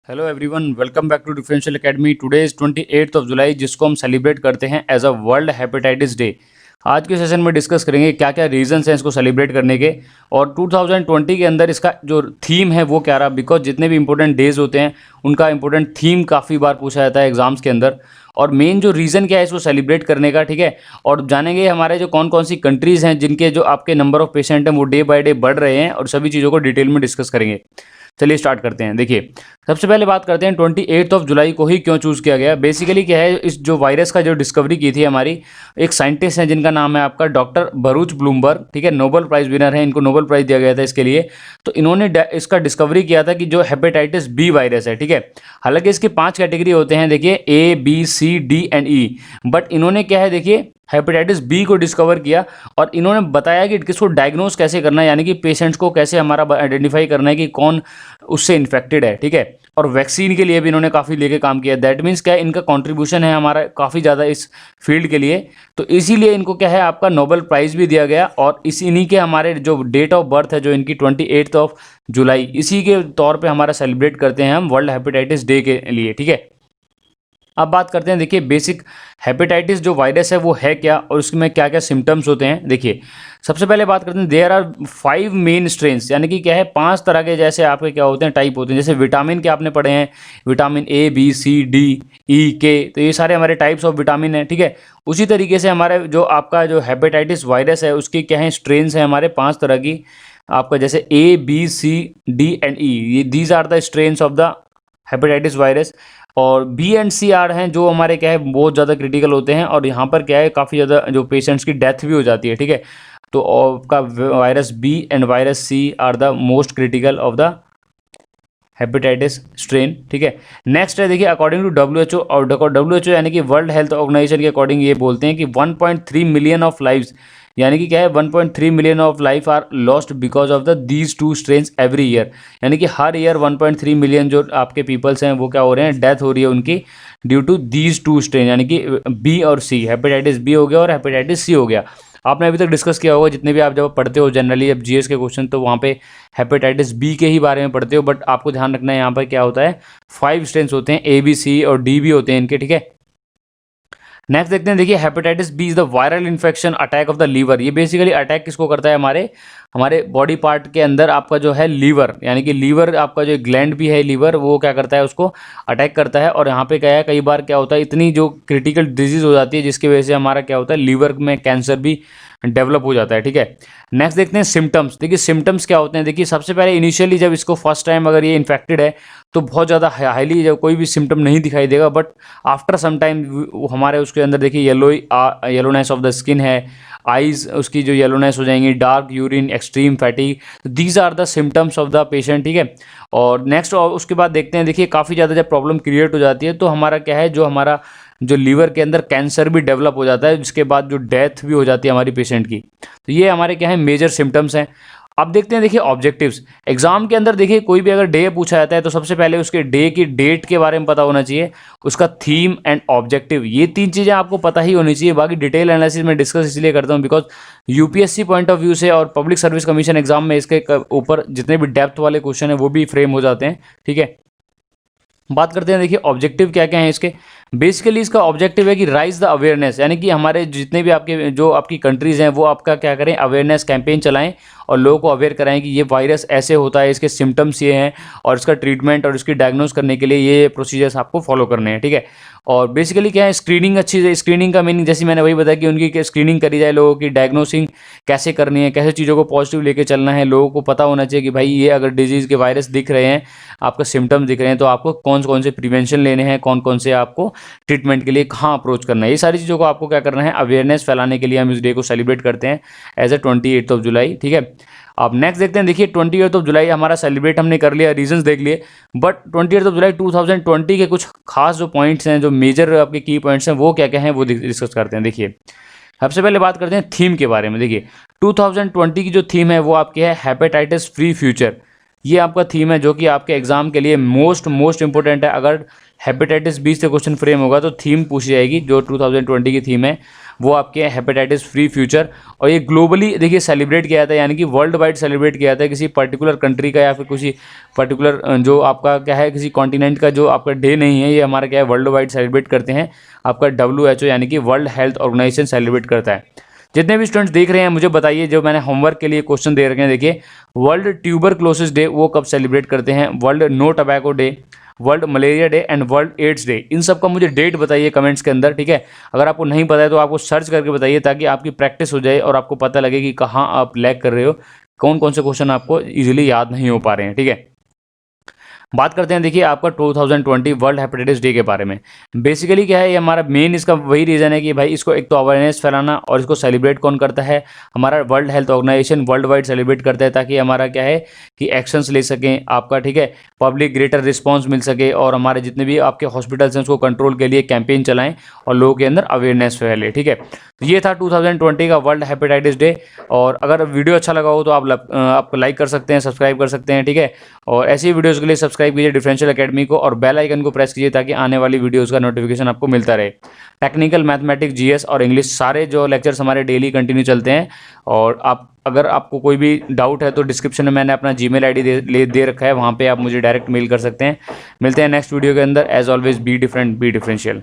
Hello everyone, welcome back to differential academy. Today is 28 July, जिसको हम celebrate करते हैं as a world hepatitis day. आज के सेशन में डिस्कस करेंगे क्या क्या रीजंस हैं इसको सेलिब्रेट करने के, और 2020 के अंदर इसका जो थीम है वो क्या रहा। बिकॉज जितने भी इंपॉर्टेंट डेज होते हैं उनका इंपॉर्टेंट थीम काफ़ी बार पूछा जाता है एग्जाम्स के अंदर, और मेन जो रीज़न क्या है इसको सेलिब्रेट करने का। ठीक है, और जानेंगे हमारे जो कौन कौन सी कंट्रीज़ हैं जिनके जो आपके नंबर ऑफ पेशेंट हैं वो डे बाय डे बढ़ रहे हैं, और सभी चीज़ों को डिटेल में डिस्कस करेंगे। चलिए स्टार्ट करते हैं। देखिए, सबसे पहले बात करते हैं 28 जुलाई को ही क्यों चूज़ किया गया। बेसिकली क्या है, इस जो वायरस का जो डिस्कवरी की थी हमारी एक साइंटिस्ट हैं जिनका नाम है आपका डॉक्टर बरूच ब्लूमबर्ग। ठीक है, नोबेल प्राइज़ विनर है, इनको नोबेल प्राइज़ दिया गया था इसके लिए। तो इन्होंने इसका डिस्कवरी किया था कि जो हेपेटाइटिस बी वायरस है, ठीक है, हालांकि इसके 5 कैटेगरी होते हैं, देखिए A B C D and E, but इन्होंने क्या है देखिए हेपेटाइटिस बी को डिस्कवर किया, और इन्होंने बताया कि किसको डायग्नोस कैसे करना है, यानी कि पेशेंट्स को कैसे हमारा आइडेंटिफाई करना है कि कौन उससे इन्फेक्टेड है। ठीक है, और वैक्सीन के लिए भी इन्होंने काफ़ी लेके काम किया। दैट मीन्स क्या है, इनका कंट्रीब्यूशन है हमारा काफ़ी ज़्यादा इस फील्ड के लिए, तो इसीलिए इनको क्या है आपका नोबेल प्राइज़ भी दिया गया। और इन्हीं के हमारे जो डेट ऑफ बर्थ है जो इनकी 28 जुलाई, इसी के तौर पे हमारा सेलिब्रेट करते हैं हम वर्ल्ड हेपेटाइटिस डे के लिए। ठीक है, अब बात करते हैं, देखिए बेसिक हेपेटाइटिस जो वायरस है वो है क्या और उसमें क्या क्या सिम्टम्स होते हैं। देखिए, सबसे पहले बात करते हैं, देयर आर 5 मेन स्ट्रेन्स, यानी कि क्या है 5 तरह के जैसे आपके क्या होते हैं टाइप होते हैं। जैसे विटामिन के आपने पढ़े हैं, vitamin A B C D E K, तो ये सारे हमारे टाइप्स ऑफ विटामिन हैं। ठीक है, उसी तरीके से हमारे जो आपका जो हेपेटाइटिस वायरस है उसकी क्या है स्ट्रेन्स हैं हमारे 5 तरह की आपका, जैसे A B C D and E, ये these are the strains of the hepatitis virus. और बी एंड सी आर हैं जो हमारे क्या है बहुत ज़्यादा क्रिटिकल होते हैं, और यहाँ पर क्या है काफ़ी ज़्यादा जो पेशेंट्स की डेथ भी हो जाती है। ठीक है, तो आपका virus B and virus C are the most critical of the hepatitis strain. ठीक है, नेक्स्ट है देखिए, अकॉर्डिंग टू WHO, और WHO यानी कि वर्ल्ड हेल्थ ऑर्गेनाइजेशन के अकॉर्डिंग ये बोलते हैं कि 1.3 मिलियन ऑफ लाइव्स, यानी कि क्या है 1.3 million of life are lost because of the these 2 strains every year, यानी कि हर ईयर 1.3 मिलियन जो आपके पीपल्स हैं वो क्या हो रहे हैं, डेथ हो रही है उनकी ड्यू टू दीज 2 स्ट्रेन, यानी कि बी और सी, हेपेटाइटिस बी हो गया और हेपेटाइटिस सी हो गया। आपने अभी तक डिस्कस किया होगा जितने भी आप जब पढ़ते हो जनरली जब जीएस के क्वेश्चन, तो वहाँ पे हेपेटाइटिस बी के ही बारे में पढ़ते हो, बट आपको ध्यान रखना है यहाँ पर क्या होता है 5 स्ट्रेन्स होते हैं, ए बी सी और डी भी होते हैं इनके। ठीक है, नेक्स्ट देखते हैं, देखिए hepatitis B is the viral infection attack of the liver. ये बेसिकली अटैक किसको करता है, हमारे हमारे बॉडी पार्ट के अंदर आपका जो है लीवर, यानी कि लीवर आपका जो ग्लैंड भी है लीवर, वो क्या करता है उसको अटैक करता है। और यहाँ पे क्या है कई बार क्या होता है इतनी जो क्रिटिकल डिजीज हो जाती है जिसकी वजह से हमारा क्या होता है लीवर में कैंसर भी डेवलप हो जाता है। ठीक है, नेक्स्ट देखते हैं सिम्टम्स। देखिए सिम्टम्स क्या होते हैं, देखिए सबसे पहले इनिशियली जब इसको फर्स्ट टाइम अगर ये इन्फेक्टेड है तो बहुत ज़्यादा हाईली जब कोई भी सिम्टम नहीं दिखाई देगा, बट आफ्टर सम टाइम हमारे उसके अंदर देखिए येलोनेस ऑफ द स्किन है, आइज़ उसकी जो येलोनेस हो जाएंगी, dark urine, extreme fatigue, these are the symptoms of the patient. ठीक है, और नेक्स्ट और उसके बाद देखते हैं, देखिए काफ़ी ज़्यादा जब प्रॉब्लम क्रिएट हो जाती है तो हमारा क्या है जो हमारा जो लीवर के अंदर कैंसर भी डेवलप हो जाता है, जिसके बाद जो डेथ भी हो जाती है हमारी पेशेंट की। तो ये हमारे क्या है मेजर सिम्टम्स हैं। अब देखते हैं, देखिए ऑब्जेक्टिव्स। एग्जाम के अंदर देखिए कोई भी अगर डे पूछा जाता है तो सबसे पहले उसके डे की डेट के बारे में पता होना चाहिए, उसका थीम एंड ऑब्जेक्टिव, ये 3 चीज़ें आपको पता ही होनी चाहिए। बाकी डिटेल एनालिसिस में डिस्कस इसलिए करता हूँ because UPSC point of view से और पब्लिक सर्विस कमीशन एग्जाम में इसके ऊपर जितने भी डेप्थ वाले क्वेश्चन है वो भी फ्रेम हो जाते हैं। ठीक है, बात करते हैं, देखिए ऑब्जेक्टिव क्या क्या है इसके। बेसिकली इसका ऑब्जेक्टिव है कि राइज द अवेयरनेस, यानी कि हमारे जितने भी आपके जो आपकी कंट्रीज़ हैं वो आपका क्या करें अवेयरनेस कैंपेन चलाएं और लोगों को अवेयर कराएं कि ये वायरस ऐसे होता है, इसके सिम्टम्स ये हैं, और इसका ट्रीटमेंट और इसकी डायग्नोस करने के लिए ये प्रोसीजर्स आपको फॉलो करने हैं। ठीक है, और बेसिकली क्या है स्क्रीनिंग अच्छी है। स्क्रीनिंग का मीनिंग जैसे मैंने वही बताया कि उनकी स्क्रीनिंग करी जाए, लोगों की डायग्नोसिंग कैसे करनी है, कैसे चीज़ों को पॉजिटिव लेके चलना है। लोगों को पता होना चाहिए कि भाई ये अगर डिजीज़ के वायरस दिख रहे हैं, आपका सिम्टम्स दिख रहे हैं, तो आपको कौन कौन से प्रिवेंशन लेने हैं, कौन कौन से आपको ट्रीटमेंट के लिए कहाँ अप्रोच करना है, ये सारी चीज़ों को आपको क्या करना है अवेयरनेस फैलाने के लिए हम इस डे को सेलिब्रेट करते हैं एज ए 28 जुलाई। ठीक है, अब नेक्स्ट देखते हैं, देखिए 28 जुलाई हमारा सेलिब्रेट हमने कर लिया, रीजंस देख लिए, बट 28 जुलाई 2020 के कुछ खास जो पॉइंट्स हैं, जो मेजर आपके की पॉइंट्स हैं वो क्या क्या हैं वो डिस्कस करते हैं। देखिए सबसे पहले बात करते हैं थीम के बारे में। देखिए 2020 की जो थीम है वो आपकी है हेपेटाइटिस फ्री फ्यूचर। ये आपका थीम है जो कि आपके एग्जाम के लिए मोस्ट इंपॉर्टेंट है। अगर हेपेटाइटिस बी से क्वेश्चन फ्रेम होगा तो थीम पूछी जाएगी जो 2020 की थीम है, वो आपके हेपेटाइटिस फ्री फ्यूचर। और ये ग्लोबली देखिए सेलिब्रेट किया जाता है, यानी कि वर्ल्ड वाइड सेलिब्रेट किया जाता है, किसी पर्टिकुलर कंट्री का या फिर किसी पर्टिकुलर जो आपका क्या है किसी कॉन्टिनेंट का जो आपका डे नहीं है, ये हमारा क्या है वर्ल्ड वाइड सेलिब्रेट करते हैं। आपका WHO यानी कि वर्ल्ड हेल्थ ऑर्गेनाइजेशन सेलिब्रेट करता है। जितने भी स्टूडेंट्स देख रहे हैं मुझे बताइए, जो मैंने होमवर्क के लिए क्वेश्चन दे रखे हैं, देखिए वर्ल्ड ट्यूबरक्लोसिस डे वो कब सेलिब्रेट करते हैं, world no tobacco day, world malaria day and world AIDS day. इन सब का मुझे डेट बताइए कमेंट्स के अंदर, ठीक है। अगर आपको नहीं पता है तो आपको सर्च करके बताइए, ताकि आपकी प्रैक्टिस हो जाए और आपको पता लगे कि कहाँ आप लैग कर रहे हो, कौन कौन से क्वेश्चन आपको इजीली याद नहीं हो पा रहे हैं, ठीक है। बात करते हैं देखिए आपका 2020 वर्ल्ड हेपेटाइटिस डे के बारे में। बेसिकली क्या है, ये हमारा मेन इसका वही रीज़न है कि भाई इसको एक तो अवेयरनेस फैलाना, और इसको सेलिब्रेट कौन करता है, हमारा world health organisation world wide celebrate करता है, ताकि हमारा क्या है कि एक्शंस ले सकें आपका, ठीक है, पब्लिक ग्रेटर रिस्पॉन्स मिल सके, और हमारे जितने भी आपके हॉस्पिटल्स हैं उसको कंट्रोल के लिए कैंपेन चलाएं और लोगों के अंदर अवेयरनेस फैले, ठीक है। तो ये था 2020 का वर्ल्ड हेपेटाइटिस डे। और अगर वीडियो अच्छा लगा हो तो आप लाइक कर सकते हैं, सब्सक्राइब कर सकते हैं, ठीक है। और ऐसी वीडियोज़ के लिए सब्सक्राइब कीजिए डिफरेंशियल एकेडमी को, और बेल आइकन को प्रेस कीजिए ताकि आने वाली वीडियोज़ का नोटिफिकेशन आपको मिलता रहे। टेक्निकल, मैथमेटिक्स, GS और इंग्लिश सारे जो लेक्चर्स हमारे डेली कंटिन्यू चलते हैं। और अगर आपको कोई भी डाउट है तो डिस्क्रिप्शन में मैंने अपना Gmail ID दे रखा है, वहाँ पे आप मुझे डायरेक्ट मेल कर सकते हैं। मिलते हैं नेक्स्ट वीडियो के अंदर। As always be different, be differential.